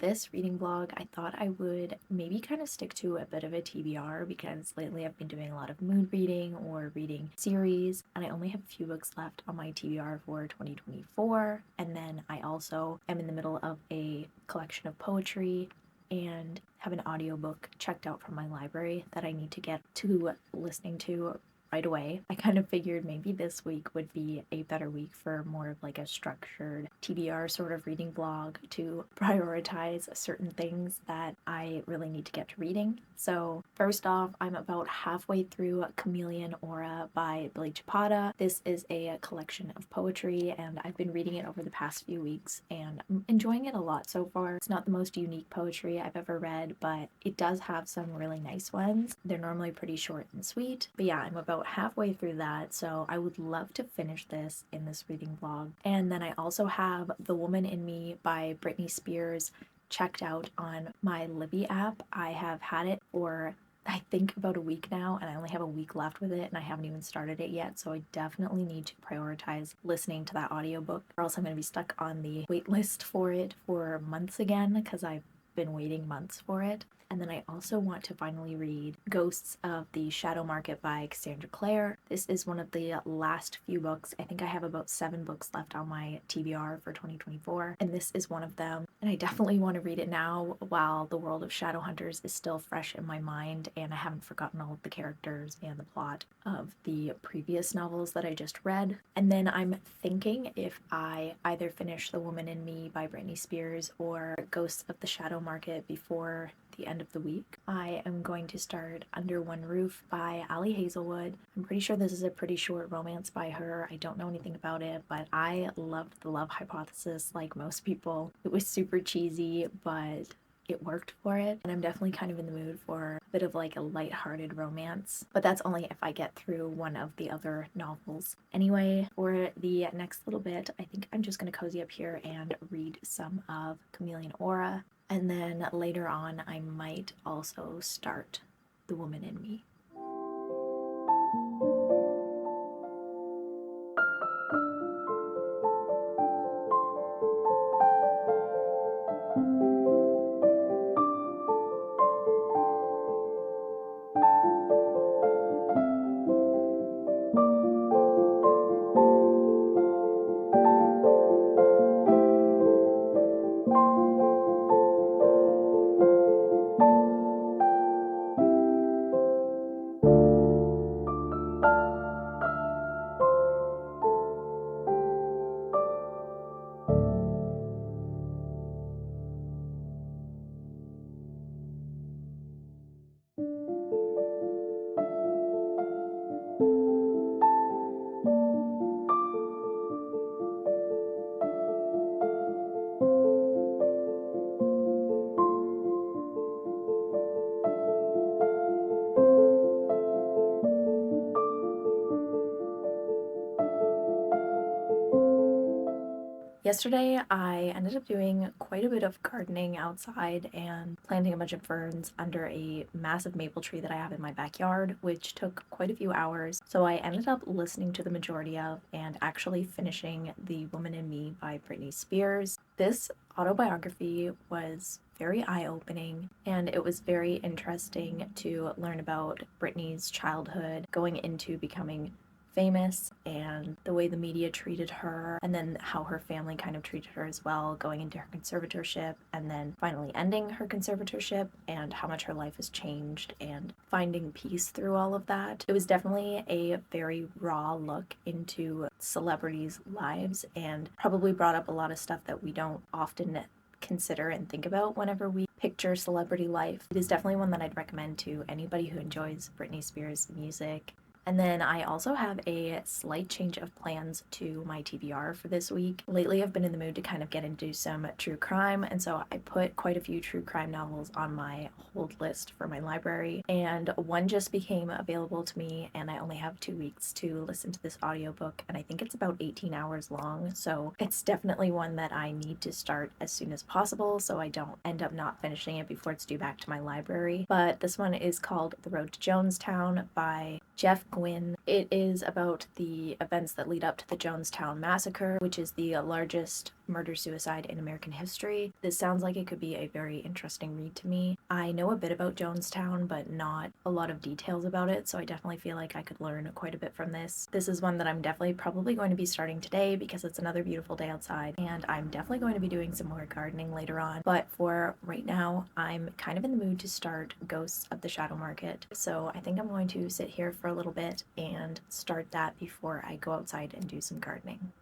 this reading vlog, I thought I would maybe kind of stick to a bit of a TBR because lately I've been doing a lot of mood reading or reading series, and I only have a few books left on my TBR for 2024. And then I also am in the middle of a collection of poetry and have an audiobook checked out from my library that I need to get to listening to right away. I kind of figured maybe this week would be a better week for more of like a structured TBR sort of reading vlog to prioritize certain things that I really need to get to reading. So first off, I'm about halfway through Chameleon Aura by Billy Chapata. This is a collection of poetry and I've been reading it over the past few weeks and I'm enjoying it a lot so far. It's not the most unique poetry I've ever read, but it does have some really nice ones. They're normally pretty short and sweet, but yeah, I'm about halfway through that, so I would love to finish this in this reading vlog. And then I also have The Woman in Me by Britney Spears checked out on my Libby app. I have had it for I think about a week now, and I only have a week left with it and I haven't even started it yet, so I definitely need to prioritize listening to that audiobook or else I'm going to be stuck on the wait list for it for months again because I've been waiting months for it. And then I also want to finally read Ghosts of the Shadow Market by Cassandra Clare. This is one of the last few books. I think I have about 7 books left on my TBR for 2024, and this is one of them. And I definitely want to read it now while the world of Shadowhunters is still fresh in my mind and I haven't forgotten all of the characters and the plot of the previous novels that I just read. And then I'm thinking if I either finish The Woman in Me by Britney Spears or Ghosts of the Shadow Market before the end of the week, I am going to start Under One Roof by Ali Hazelwood. I'm pretty sure this is a pretty short romance by her. I don't know anything about it, but I loved The Love Hypothesis like most people. It was super cheesy, but it worked for it, and I'm definitely kind of in the mood for a bit of like a light-hearted romance, but that's only if I get through one of the other novels. Anyway, for the next little bit, I think I'm just going to cozy up here and read some of Chameleon Aura, and then later on I might also start The Woman in Me. Yesterday, I ended up doing quite a bit of gardening outside and planting a bunch of ferns under a massive maple tree that I have in my backyard, which took quite a few hours. So I ended up listening to the majority of and actually finishing The Woman in Me by Britney Spears. This autobiography was very eye-opening, and it was very interesting to learn about Britney's childhood going into becoming famous and the way the media treated her, and then how her family kind of treated her as well, going into her conservatorship and then finally ending her conservatorship, and how much her life has changed and finding peace through all of that. It was definitely a very raw look into celebrities' lives and probably brought up a lot of stuff that we don't often consider and think about whenever we picture celebrity life. It is definitely one that I'd recommend to anybody who enjoys Britney Spears music. And then I also have a slight change of plans to my TBR for this week. Lately, I've been in the mood to kind of get into some true crime, and so I put quite a few true crime novels on my hold list for my library, and one just became available to me, and I only have 2 weeks to listen to this audiobook, and I think it's about 18 hours long, so it's definitely one that I need to start as soon as possible so I don't end up not finishing it before it's due back to my library. But this one is called The Road to Jonestown by Jeff Gwynne. It is about the events that lead up to the Jonestown Massacre, which is the largest Murder Suicide in American History. This sounds like it could be a very interesting read to me. I know a bit about Jonestown, but not a lot of details about it, so I definitely feel like I could learn quite a bit from this. This is one that I'm definitely probably going to be starting today because it's another beautiful day outside, and I'm definitely going to be doing some more gardening later on. But for right now, I'm kind of in the mood to start Ghosts of the Shadow Market. So I think I'm going to sit here for a little bit and start that before I go outside and do some gardening.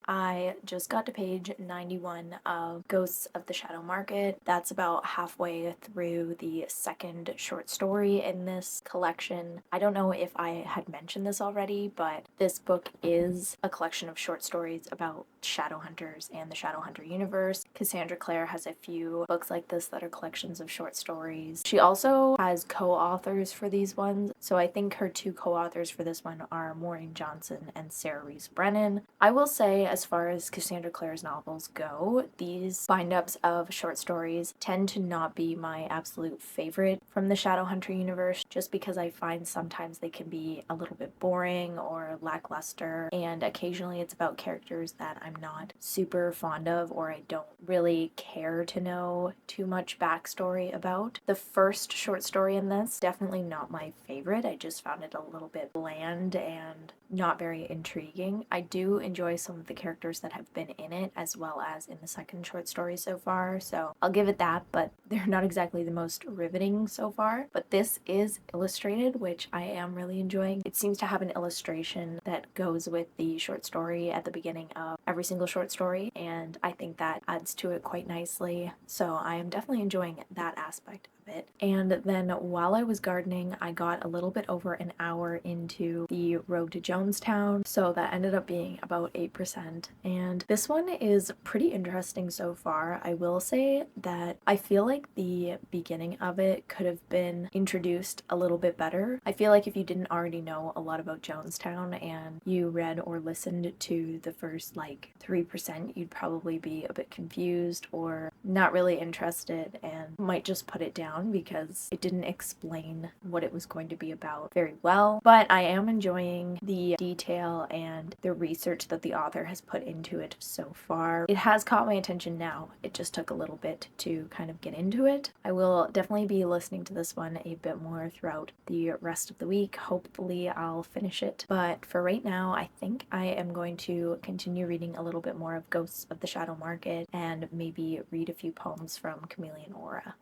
I just got to page 91 of Ghosts of the Shadow Market. That's about halfway through the second short story in this collection. I don't know if I had mentioned this already, but this book is a collection of short stories about Shadowhunters and the Shadowhunter universe. Cassandra Clare has a few books like this that are collections of short stories. She also has co-authors for these ones, so I think her two co-authors for this one are Maureen Johnson and Sarah Reese Brennan. I will say, as far as Cassandra Clare's novels go, these bind-ups of short stories tend to not be my absolute favorite from the Shadowhunter universe, just because I find sometimes they can be a little bit boring or lackluster, and occasionally it's about characters that I'm not super fond of or I don't really care to know too much backstory about. The first short story in this, definitely not my favorite. I just found it a little bit bland and not very intriguing. I do enjoy some of the characters that have been in it, as well as in the second short story so far, so I'll give it that, but they're not exactly the most riveting so far. But this is illustrated, which I am really enjoying. It seems to have an illustration that goes with the short story at the beginning of every single short story, and I think that adds to it quite nicely, so I am definitely enjoying that aspect of it. And then while I was gardening, I got a little bit over an hour into the Road to Jonestown, so that ended up being about 8%. And this one is pretty interesting so far. I will say that I feel like the beginning of it could have been introduced a little bit better. I feel like if you didn't already know a lot about Jonestown and you read or listened to the first like 3%, you'd probably be a bit confused or not really interested and might just put it down because it didn't explain what it was going to be about very well. But I am enjoying the detail and the research that the author has put into it so far. It has caught my attention now. It just took a little bit to kind of get into it. I will definitely be listening to this one a bit more throughout the rest of the week. Hopefully I'll finish it. But for right now, I think I am going to continue reading a little bit more of Ghosts of the Shadow Market and maybe read a few poems from Chameleon Aura.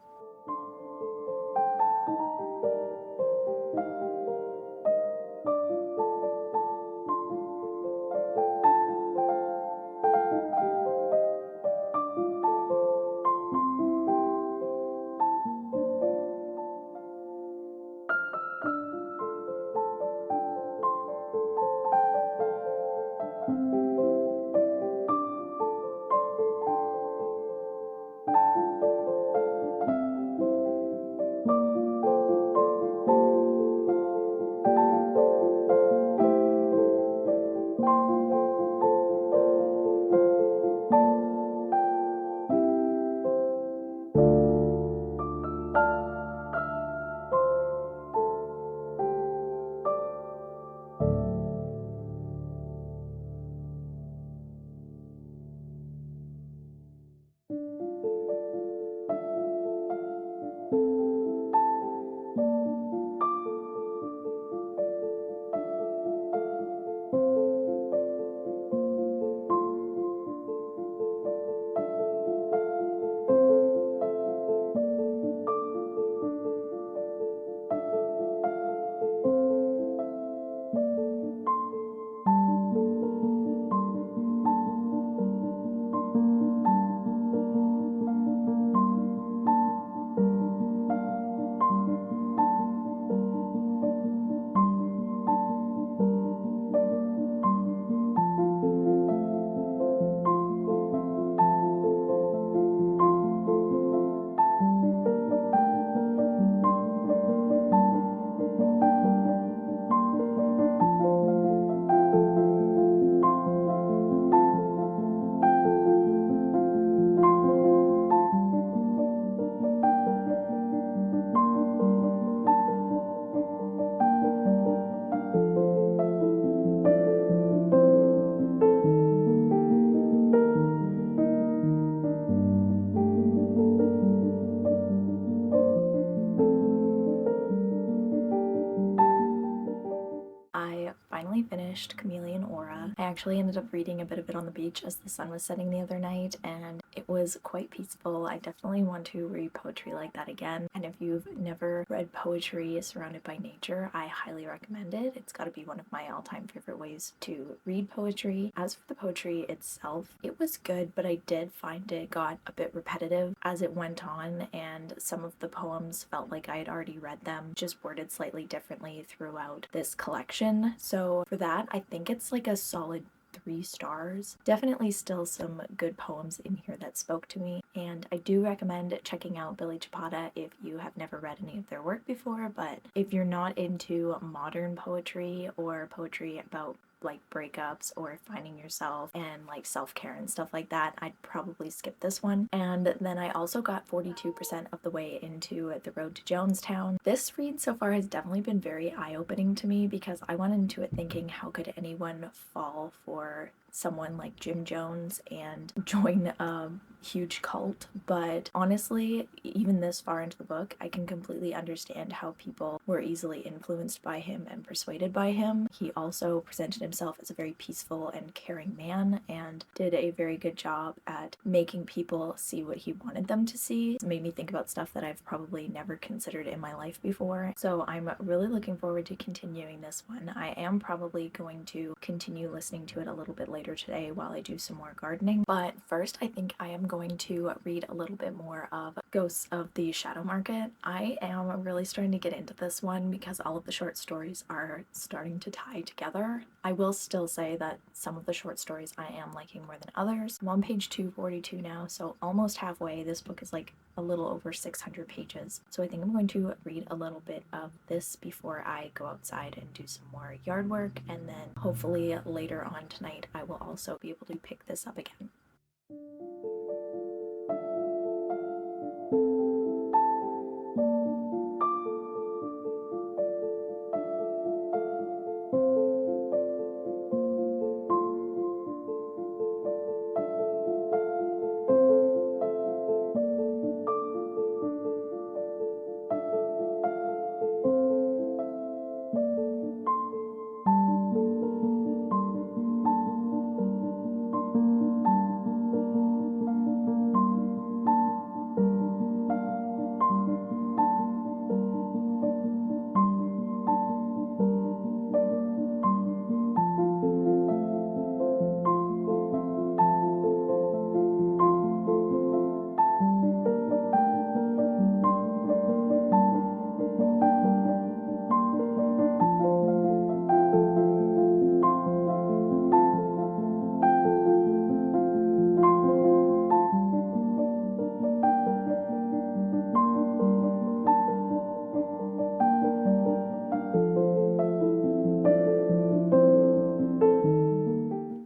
finished Chameleon Aura. I actually ended up reading a bit of it on the beach as the sun was setting the other night, and it was quite peaceful. I definitely want to read poetry like that again, and if you've never read poetry surrounded by nature, I highly recommend it. It's got to be one of my all-time favorite ways to read poetry. As for the poetry itself, it was good, but I did find it got a bit repetitive as it went on, and some of the poems felt like I had already read them, just worded slightly differently throughout this collection. So for that, I think it's like a solid 3 stars. Definitely still some good poems in here that spoke to me, and I do recommend checking out Billy Chapata if you have never read any of their work before, but if you're not into modern poetry or poetry about like breakups or finding yourself and like self-care and stuff like that, I'd probably skip this one. And then I also got 42% of the way into The Road to Jonestown. This read so far has definitely been very eye-opening to me because I went into it thinking, how could anyone fall for someone like Jim Jones and join a huge cult? But honestly, even this far into the book, I can completely understand how people were easily influenced by him and persuaded by him. He also presented himself as a very peaceful and caring man and did a very good job at making people see what he wanted them to see. It made me think about stuff that I've probably never considered in my life before. So I'm really looking forward to continuing this one. I am probably going to continue listening to it a little bit later today while I do some more gardening. But first, I think I am going to read a little bit more of Ghosts of the Shadow Market. I am really starting to get into this one because all of the short stories are starting to tie together. I will still say that some of the short stories I am liking more than others. I'm on page 242 now, so almost halfway. This book is like a little over 600 pages. So I think I'm going to read a little bit of this before I go outside and do some more yard work, and then hopefully later on tonight I will also be able to pick this up again.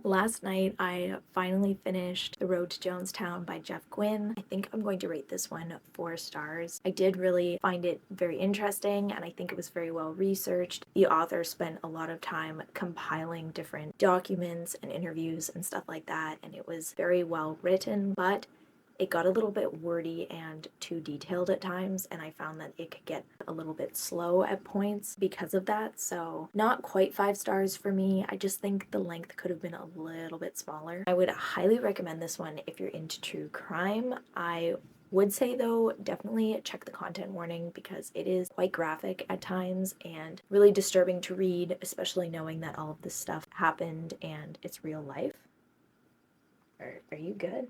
Last night, I finally finished The Road to Jonestown by Jeff Gwynne. I think I'm going to rate this one 4 stars. I did really find it very interesting, and I think it was very well researched. The author spent a lot of time compiling different documents and interviews and stuff like that, and it was very well written, but it got a little bit wordy and too detailed at times, and I found that it could get a little bit slow at points because of that. So not quite 5 stars for me. I just think the length could have been a little bit smaller. I would highly recommend this one if you're into true crime. I would say though, definitely check the content warning because it is quite graphic at times and really disturbing to read, especially knowing that all of this stuff happened and it's real life. Are you good?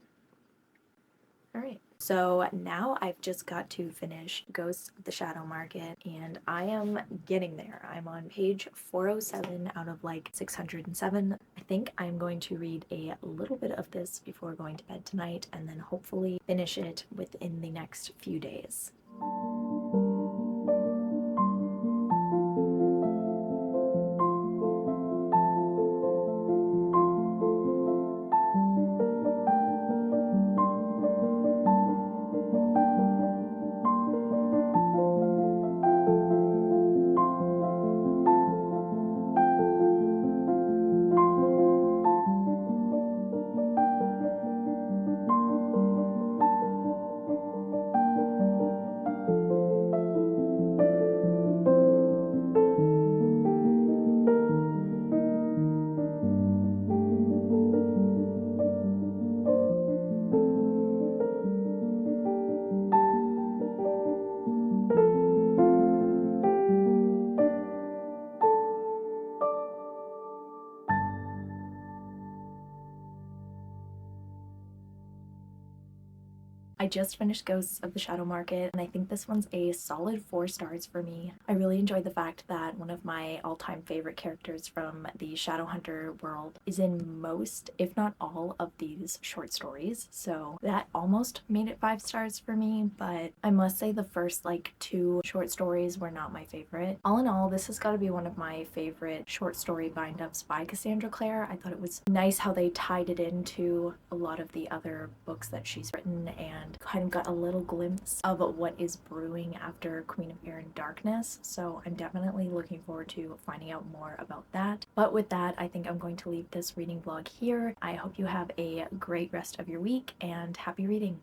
Alright, so now I've just got to finish Ghosts of the Shadow Market, and I am getting there. I'm on page 407 out of like 607. I think I'm going to read a little bit of this before going to bed tonight, and then hopefully finish it within the next few days. I just finished Ghosts of the Shadow Market, and I think this one's a solid 4 stars for me. I really enjoyed the fact that one of my all-time favorite characters from the Shadowhunter world is in most, if not all, of these short stories, so that almost made it 5 stars for me, but I must say the first like 2 short stories were not my favorite. All in all, this has got to be one of my favorite short story bind-ups by Cassandra Clare. I thought it was nice how they tied it into a lot of the other books that she's written and kind of got a little glimpse of what is brewing after Queen of Air and Darkness, so I'm definitely looking forward to finding out more about that. But with that, I think I'm going to leave this reading vlog here. I hope you have a great rest of your week and happy reading!